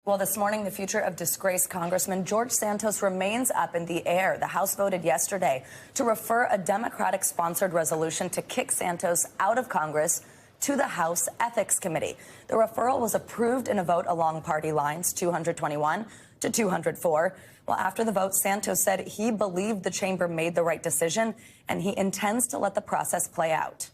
Well, this morning, the future of disgraced Congressman George Santos remains up in the air. The House voted yesterday to refer a Democratic-sponsored resolution to kick Santos out of Congress to the House Ethics Committee. The referral was approved in a vote along party lines, 221 to 204. Well, after the vote, Santos said he believed the chamber made the right decision, and he intends to let the process play out.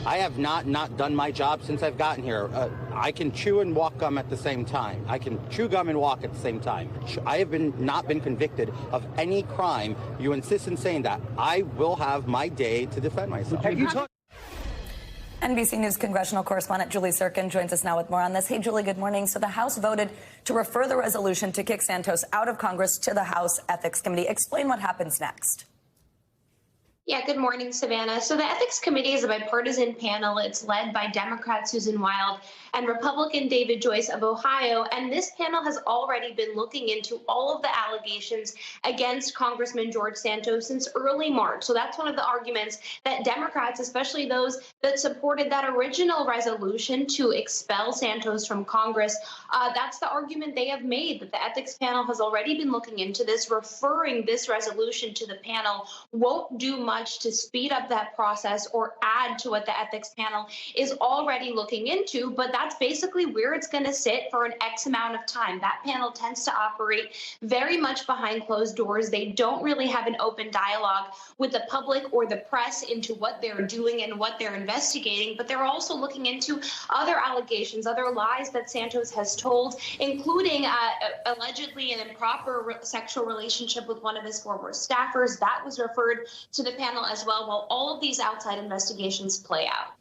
I have not done my job since I've gotten here. I can chew and walk gum at the same time. I can chew gum and walk at the same time. I have not been convicted of any crime. You insist in saying that. I will have my day to defend myself. NBC News congressional correspondent Julie Tsirkin joins us now with more on this. Hey, Julie, good morning. So the House voted to refer the resolution to kick Santos out of Congress to the House Ethics Committee. Explain what happens next. Yeah, good morning, Savannah. So the Ethics Committee is a bipartisan panel. It's led by Democrat Susan Wild and Republican David Joyce of Ohio. And this panel has already been looking into all of the allegations against Congressman George Santos since early March. So that's one of the arguments that Democrats, especially those that supported that original resolution to expel Santos from Congress, that's the argument they have made, that the ethics panel has already been looking into this. Referring this resolution to the panel won't do much to speed up that process or add to what the ethics panel is already looking into, but that's basically where it's going to sit for an X amount of time. That panel tends to operate very much behind closed doors. They don't really have an open dialogue with the public or the press into what they're doing and what they're investigating, but they're also looking into other allegations, other lies that Santos has told, including allegedly an improper sexual relationship with one of his former staffers. That was referred to the panel as well, while all of these outside investigations play out.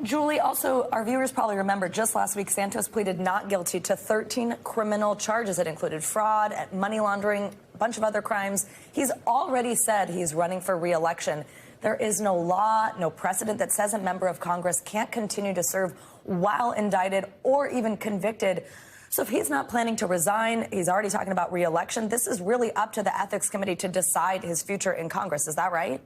Julie, also, our viewers probably remember just last week, Santos pleaded not guilty to 13 criminal charges. It included fraud, money laundering, a bunch of other crimes. He's already said he's running for re-election. There is no law, no precedent that says a member of Congress can't continue to serve while indicted or even convicted. So if he's not planning to resign, he's already talking about re-election. This is really up to the Ethics Committee to decide his future in Congress. Is that right?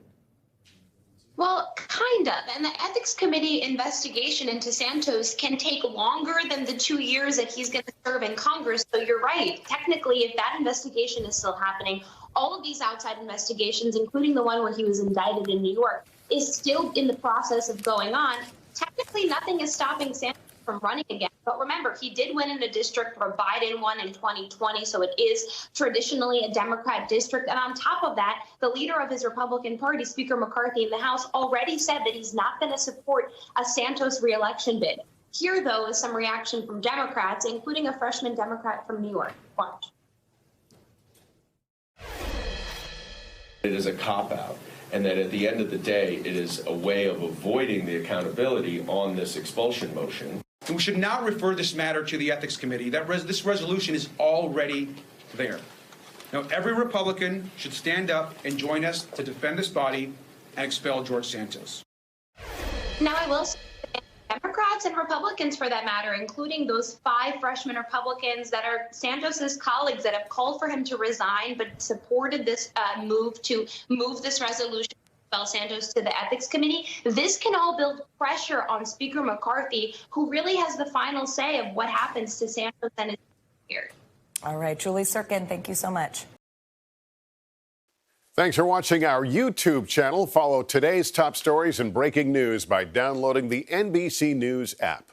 Well, kind of. And the Ethics Committee investigation into Santos can take longer than the 2 years that he's going to serve in Congress. So you're right. Technically, if that investigation is still happening, all of these outside investigations, including the one where he was indicted in New York, is still in the process of going on. Technically, nothing is stopping Santos from running again. But remember, he did win in a district where Biden won in 2020, so it is traditionally a Democrat district. And on top of that, the leader of his Republican Party, Speaker McCarthy in the House, already said that he's not going to support a Santos re-election bid. Here, though, is some reaction from Democrats, including a freshman Democrat from New York. Watch. It is a cop-out, and that at the end of the day, it is a way of avoiding the accountability on this expulsion motion. And we should not refer this matter to the Ethics Committee. This resolution is already there. Now, every Republican should stand up and join us to defend this body and expel George Santos. Now, I will say Democrats and Republicans, for that matter, including those 5 freshman Republicans that are Santos's colleagues that have called for him to resign but supported this move to move this resolution Santos to the Ethics Committee. This can all build pressure on Speaker McCarthy, who really has the final say of what happens to Santos and his peers. All right, Julie Tsirkin, thank you so much. Thanks for watching our YouTube channel. Follow today's top stories and breaking news by downloading the NBC News app.